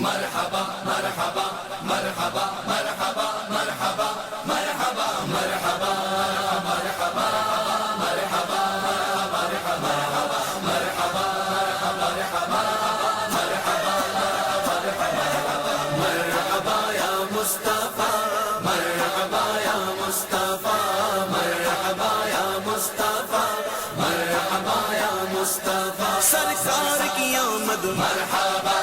मरहबा मरहबा मरहबा मरहबा मरहबा मरहबा मरहबा मरहबा मरहबा मरहबा मरहबा या मुस्तफा मरहबा या मुस्तफा मरहबा या मुस्तफा मरहबा या मुस्तफा सरकार की आमद मरहबा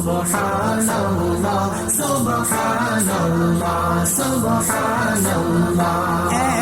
Subhanallah, Subhanallah, Subhanallah.